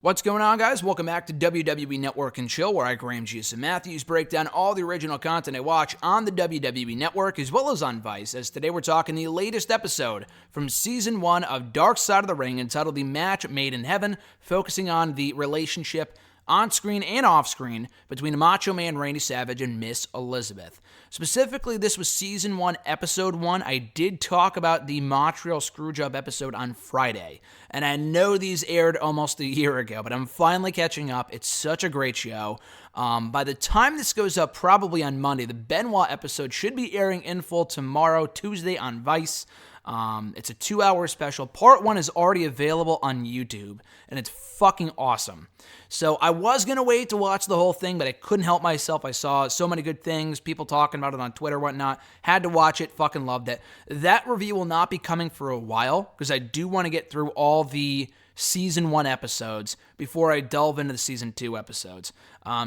What's going on, guys? Welcome back to WWE Network and Chill, where I, Graham Jason Matthews, break down all the original content I watch on the WWE Network, as well as on Vice, as today we're talking the latest episode from Season 1 of Dark Side of the Ring, entitled The Match Made in Heaven, focusing on the relationship on-screen and off-screen between Macho Man Randy Savage and Miss Elizabeth. Specifically, this was Season 1, Episode 1. I did talk about the Montreal Screwjob episode on Friday, and I know these aired almost a year ago, but I'm finally catching up. It's such a great show. By the time this goes up, probably on Monday, the Benoit episode should be airing in full tomorrow, Tuesday, on Vice. It's a 2-hour special. Part 1 is already available on YouTube, and it's fucking awesome. So I was going to wait to watch the whole thing, but I couldn't help myself. I saw so many good things, people talking about it on Twitter, whatnot. Had to watch it, fucking loved it. That review will not be coming for a while, because I do want to get through all the Season 1 episodes before I delve into the Season 2 episodes.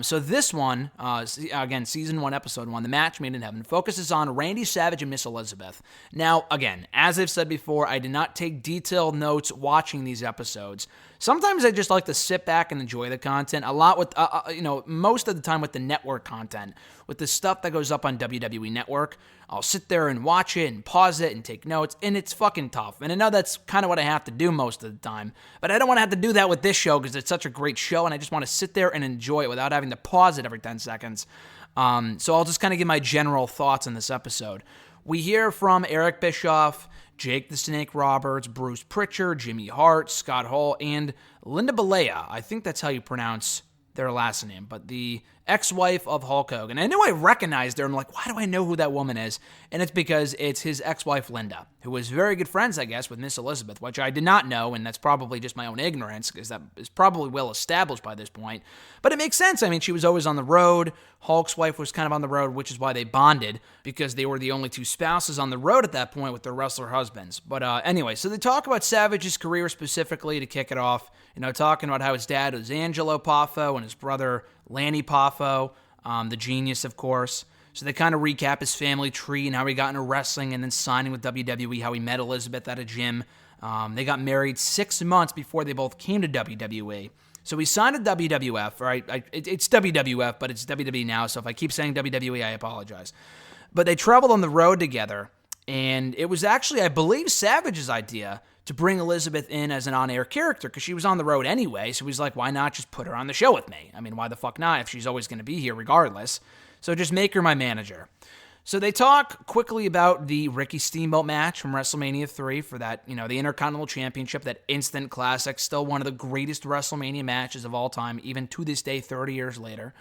So this one, again, Season 1, Episode 1, The Match Made in Heaven, focuses on Randy Savage and Miss Elizabeth. Now, again, as I've said before, I did not take detailed notes watching these episodes. Sometimes I just like to sit back and enjoy the content. A lot with, most of the time with the network content, with the stuff that goes up on WWE Network, I'll sit there and watch it and pause it and take notes, and it's fucking tough. And I know that's kind of what I have to do most of the time, but I don't want to have to do that with this show because it's such a great show, and I just want to sit there and enjoy it without having to pause it every 10 seconds. So I'll just kind of give my general thoughts on this episode. We hear from Eric Bischoff, Jake the Snake Roberts, Bruce Pritchard, Jimmy Hart, Scott Hall, and Linda Balea. I think that's how you pronounce their last name, but the ex-wife of Hulk Hogan. I knew I recognized her. I'm like, why do I know who that woman is? And it's because it's his ex-wife, Linda, who was very good friends, I guess, with Miss Elizabeth, which I did not know, and that's probably just my own ignorance, because that is probably well established by this point. But it makes sense. I mean, she was always on the road. Hulk's wife was kind of on the road, which is why they bonded, because they were the only two spouses on the road at that point with their wrestler husbands. But anyway, so they talk about Savage's career specifically to kick it off, talking about how his dad was Angelo Poffo and his brother Lanny Poffo, the genius, of course. So they kind of recap his family tree and how he got into wrestling and then signing with WWE, how he met Elizabeth at a gym. They got married 6 months before they both came to WWE. So he signed to WWF, right? It's WWF, but it's WWE now, so if I keep saying WWE, I apologize. But they traveled on the road together, and it was actually, I believe, Savage's idea to bring Elizabeth in as an on-air character, because she was on the road anyway, so he's like, why not just put her on the show with me? I mean, why the fuck not if she's always going to be here regardless? So just make her my manager. So they talk quickly about the Ricky Steamboat match from WrestleMania 3 for that, the Intercontinental Championship, that instant classic, still one of the greatest WrestleMania matches of all time, even to this day, 30 years later.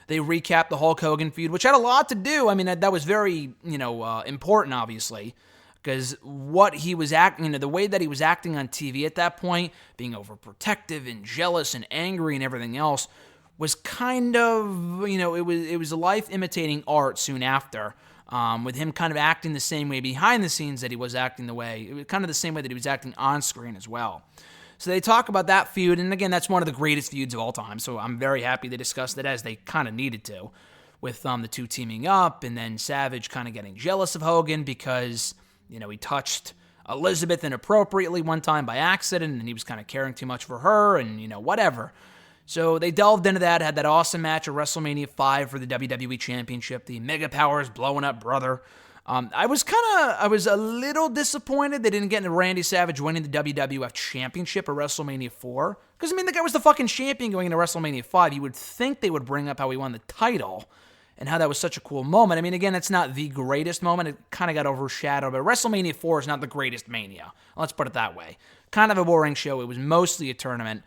They recap the Hulk Hogan feud, which had a lot to do. I mean, that was very, important, obviously, because what he was acting, the way that he was acting on TV at that point, being overprotective and jealous and angry and everything else, was kind of, it was a life imitating art soon after, with him kind of acting the same way behind the scenes that he was acting kind of the same way that he was acting on screen as well. So they talk about that feud, and again, that's one of the greatest feuds of all time, so I'm very happy they discussed it as they kind of needed to, with the two teaming up, and then Savage kind of getting jealous of Hogan because he touched Elizabeth inappropriately one time by accident, and he was kind of caring too much for her, and, whatever. So they delved into that, had that awesome match at WrestleMania 5 for the WWE Championship, the Mega Powers blowing up brother. I was a little disappointed they didn't get into Randy Savage winning the WWF Championship at WrestleMania 4, because, the guy was the fucking champion going into WrestleMania 5. You would think they would bring up how he won the title, and how that was such a cool moment. Again, it's not the greatest moment. It kind of got overshadowed, but WrestleMania 4 is not the greatest Mania. Let's put it that way. Kind of a boring show. It was mostly a tournament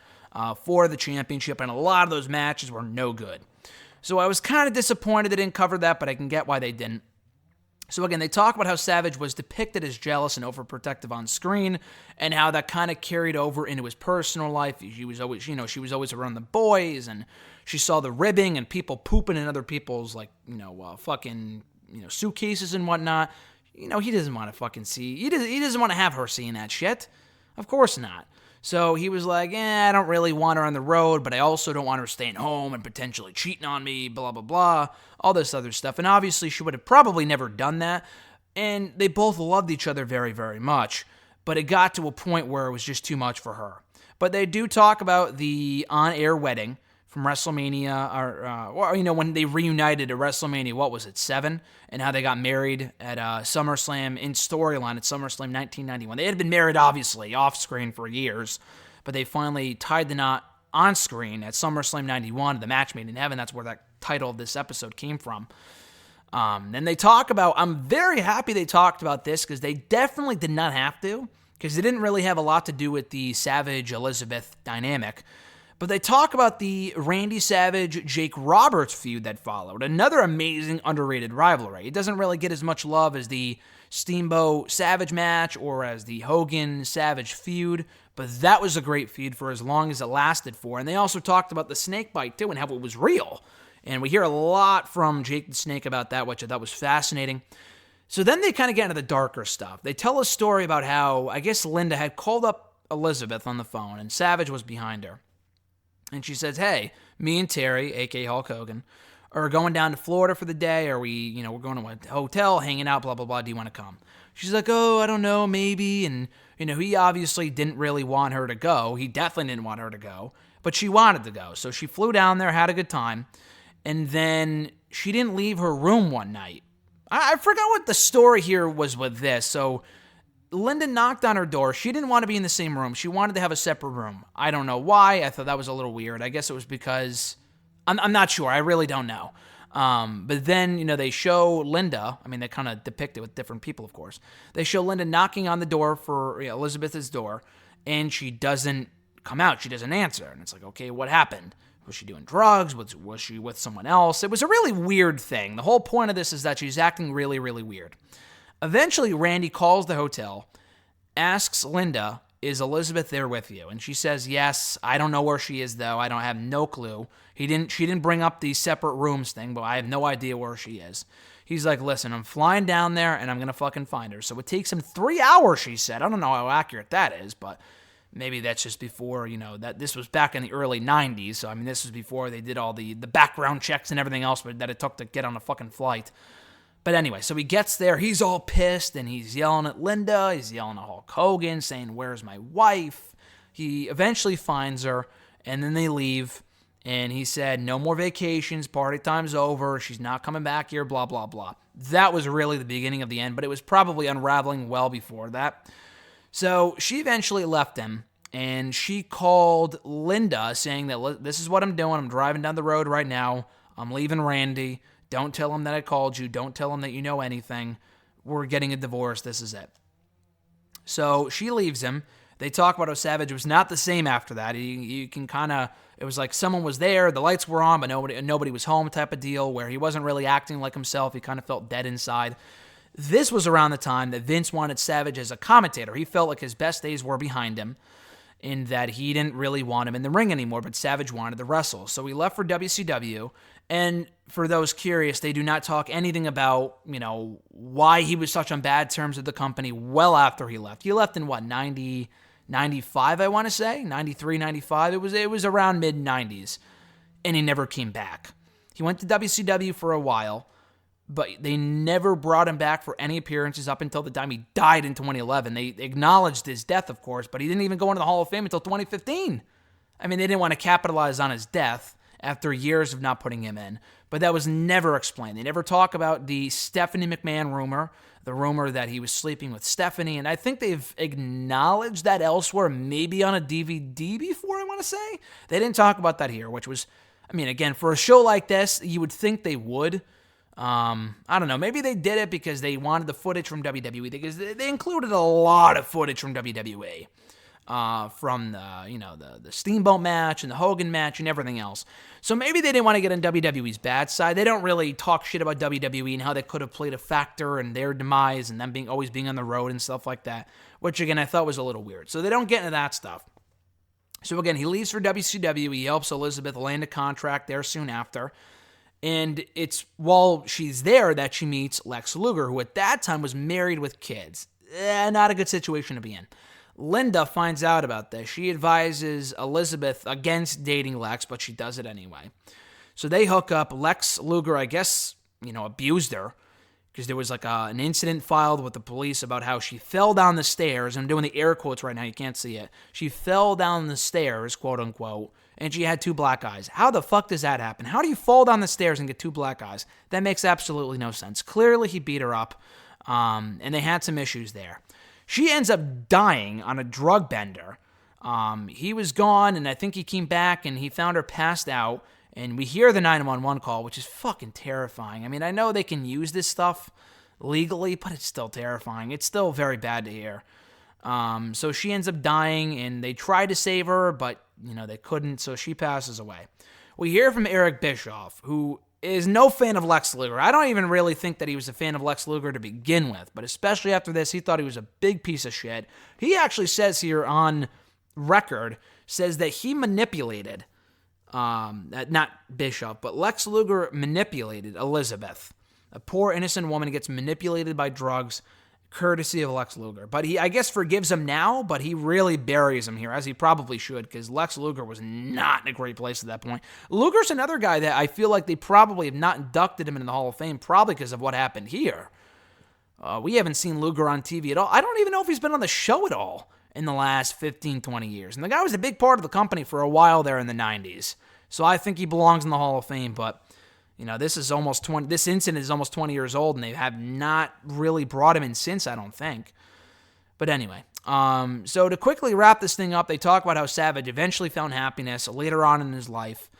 for the championship, and a lot of those matches were no good. So I was kind of disappointed they didn't cover that, but I can get why they didn't. So again, they talk about how Savage was depicted as jealous and overprotective on screen, and how that kind of carried over into his personal life. She was always, she was always around the boys, and she saw the ribbing and people pooping in other people's, suitcases and whatnot. He doesn't want to fucking see. He doesn't want to have her seeing that shit. Of course not. So he was like, I don't really want her on the road, but I also don't want her staying home and potentially cheating on me, blah, blah, blah, all this other stuff. And obviously she would have probably never done that. And they both loved each other very, very much. But it got to a point where it was just too much for her. But they do talk about the on-air wedding from WrestleMania, or when they reunited at WrestleMania, what was it, 7? And how they got married at SummerSlam in storyline at SummerSlam 1991. They had been married, obviously, off-screen for years, but they finally tied the knot on screen at SummerSlam 91, the match made in heaven. That's where that title of this episode came from. And they talk about, I'm very happy they talked about this, because they definitely did not have to, because it didn't really have a lot to do with the Savage-Elizabeth dynamic. But they talk about the Randy Savage-Jake Roberts feud that followed. Another amazing, underrated rivalry. It doesn't really get as much love as the Steamboat-Savage match or as the Hogan-Savage feud, but that was a great feud for as long as it lasted for. And they also talked about the snake bite, too, and how it was real. And we hear a lot from Jake the Snake about that, which I thought was fascinating. So then they kind of get into the darker stuff. They tell a story about how, I guess Linda had called up Elizabeth on the phone, and Savage was behind her. And she says, hey, me and Terry, a.k.a. Hulk Hogan, are going down to Florida for the day. We're going to a hotel, hanging out, blah, blah, blah. Do you want to come? She's like, oh, I don't know, maybe. And, he obviously didn't really want her to go. He definitely didn't want her to go. But she wanted to go. So she flew down there, had a good time. And then she didn't leave her room one night. I forgot what the story here was with this. So Linda knocked on her door. She didn't want to be in the same room. She wanted to have a separate room. I don't know why. I thought that was a little weird. I guess it was because, I'm not sure. I really don't know. But then, they show Linda. I mean, they kind of depict it with different people, of course. They show Linda knocking on the door for Elizabeth's door, and she doesn't come out. She doesn't answer. And it's like, okay, what happened? Was she doing drugs? Was she with someone else? It was a really weird thing. The whole point of this is that she's acting really, really weird. Eventually, Randy calls the hotel, asks Linda, is Elizabeth there with you? And she says, yes. I don't know where she is, though. I have no clue. She didn't bring up the separate rooms thing, but I have no idea where she is. He's like, listen, I'm flying down there, and I'm going to fucking find her. So it takes him 3 hours, she said. I don't know how accurate that is, but maybe that's just before, that this was back in the early 90s. So, this was before they did all the background checks and everything else that it took to get on a fucking flight. But anyway, so he gets there, he's all pissed, and he's yelling at Linda, he's yelling at Hulk Hogan, saying, where's my wife? He eventually finds her, and then they leave, and he said, no more vacations, party time's over, she's not coming back here, blah, blah, blah. That was really the beginning of the end, but it was probably unraveling well before that. So she eventually left him, and she called Linda, saying that this is what I'm doing, I'm driving down the road right now, I'm leaving Randy. Don't tell him that I called you. Don't tell him that you know anything. We're getting a divorce. This is it. So she leaves him. They talk about how Savage was not the same after that. You can kind of, it was like someone was there, the lights were on, but nobody was home type of deal, where he wasn't really acting like himself. He kind of felt dead inside. This was around the time that Vince wanted Savage as a commentator. He felt like his best days were behind him, in that he didn't really want him in the ring anymore, but Savage wanted to wrestle. So he left for WCW, and for those curious, they do not talk anything about, why he was such on bad terms with the company well after he left. He left in, 95, I want to say? 93, 95? It was around mid-90s, and he never came back. He went to WCW for a while, but they never brought him back for any appearances up until the time he died in 2011. They acknowledged his death, of course, but he didn't even go into the Hall of Fame until 2015. They didn't want to capitalize on his death after years of not putting him in, but that was never explained. They never talk about the Stephanie McMahon rumor, the rumor that he was sleeping with Stephanie, and I think they've acknowledged that elsewhere, maybe on a DVD before, I want to say. They didn't talk about that here, which was, again, for a show like this, you would think they would. I don't know. Maybe they did it because they wanted the footage from WWE, because they included a lot of footage from WWE, from the Steamboat match and the Hogan match and everything else. So maybe they didn't want to get on WWE's bad side. They don't really talk shit about WWE and how they could have played a factor in their demise and them always being on the road and stuff like that, which again I thought was a little weird. So they don't get into that stuff. So again, he leaves for WCW. He helps Elizabeth land a contract there soon after. And it's while she's there that she meets Lex Luger, who at that time was married with kids. Not a good situation to be in. Linda finds out about this. She advises Elizabeth against dating Lex, but she does it anyway. So they hook up. Lex Luger, I guess, abused her, because there was like an incident filed with the police about how she fell down the stairs. I'm doing the air quotes right now. You can't see it. She fell down the stairs, quote unquote, and she had 2 black eyes. How the fuck does that happen? How do you fall down the stairs and get 2 black eyes? That makes absolutely no sense. Clearly, he beat her up, and they had some issues there. She ends up dying on a drug bender. He was gone, and I think he came back, and he found her passed out. And we hear the 911 call, which is fucking terrifying. I mean, I know they can use this stuff legally, but it's still terrifying. It's still very bad to hear. So she ends up dying, and they try to save her, but, they couldn't, so she passes away. We hear from Eric Bischoff, who is no fan of Lex Luger. I don't even really think that he was a fan of Lex Luger to begin with, but especially after this, he thought he was a big piece of shit. He actually says here on record, says that he manipulated not Bischoff, but Lex Luger manipulated Elizabeth. A poor innocent woman gets manipulated by drugs, courtesy of Lex Luger. But he, I guess, forgives him now, but he really buries him here, as he probably should, because Lex Luger was not in a great place at that point. Luger's another guy that I feel like they probably have not inducted him into the Hall of Fame, probably because of what happened here. We haven't seen Luger on TV at all. I don't even know if he's been on the show at all in the last 15, 20 years. And the guy was a big part of the company for a while there in the 90s. So I think he belongs in the Hall of Fame, but this incident is almost 20 years old, and they have not really brought him in since, I don't think. But anyway, so to quickly wrap this thing up, they talk about how Savage eventually found happiness later on in his life,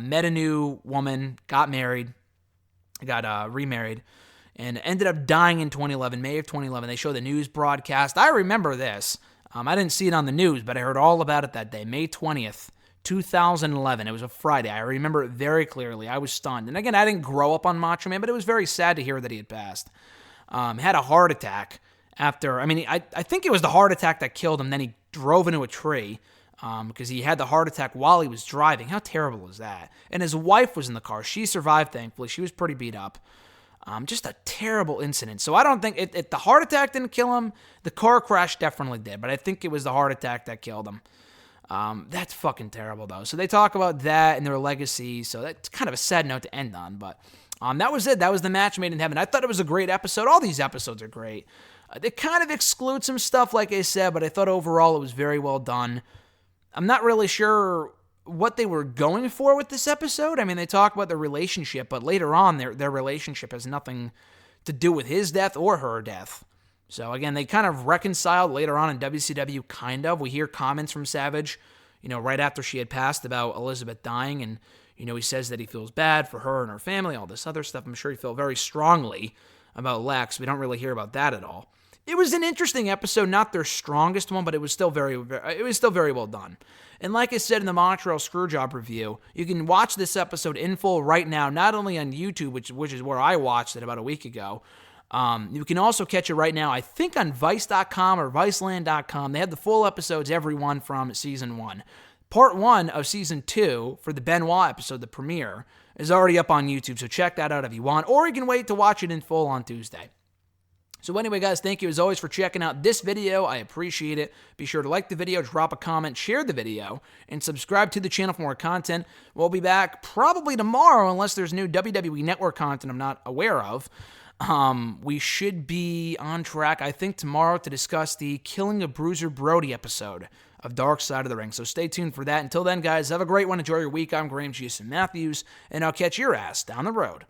met a new woman, got married, got remarried, and ended up dying in 2011, May of 2011. They show the news broadcast. I remember this. I didn't see it on the news, but I heard all about it that day, May 20th, 2011. It was a Friday. I remember it very clearly. I was stunned. And again, I didn't grow up on Macho Man, but it was very sad to hear that he had passed. Had a heart attack after, I think it was the heart attack that killed him. Then he drove into a tree because he had the heart attack while he was driving. How terrible is that? And his wife was in the car. She survived, thankfully. She was pretty beat up. Just a terrible incident. So I don't think, if the heart attack didn't kill him, the car crash definitely did. But I think it was the heart attack that killed him. That's fucking terrible, though. So they talk about that and their legacy. So that's kind of a sad note to end on. But that was it. That was the match made in heaven. I thought it was a great episode. All these episodes are great. They kind of exclude some stuff, like I said, but I thought overall it was very well done. I'm not really sure what they were going for with this episode. They talk about the relationship, but later on, their relationship has nothing to do with his death or her death. So again, they kind of reconciled later on in WCW, kind of. We hear comments from Savage, right after she had passed about Elizabeth dying, and, he says that he feels bad for her and her family, all this other stuff. I'm sure he felt very strongly about Lex. We don't really hear about that at all. It was an interesting episode, not their strongest one, but it was still very well done. And like I said in the Montreal Screwjob review, you can watch this episode in full right now, not only on YouTube, which is where I watched it about a week ago. You can also catch it right now, I think, on Vice.com or Viceland.com. They have the full episodes, every one from Season 1. Part 1 of Season 2 for the Benoit episode, the premiere, is already up on YouTube, so check that out if you want, or you can wait to watch it in full on Tuesday. So anyway, guys, thank you as always for checking out this video. I appreciate it. Be sure to like the video, drop a comment, share the video, and subscribe to the channel for more content. We'll be back probably tomorrow, unless there's new WWE Network content I'm not aware of. We should be on track, I think, tomorrow to discuss the Killing of Bruiser Brody episode of Dark Side of the Ring. So stay tuned for that. Until then, guys, have a great one. Enjoy your week. I'm Graham Jason Matthews, and I'll catch your ass down the road.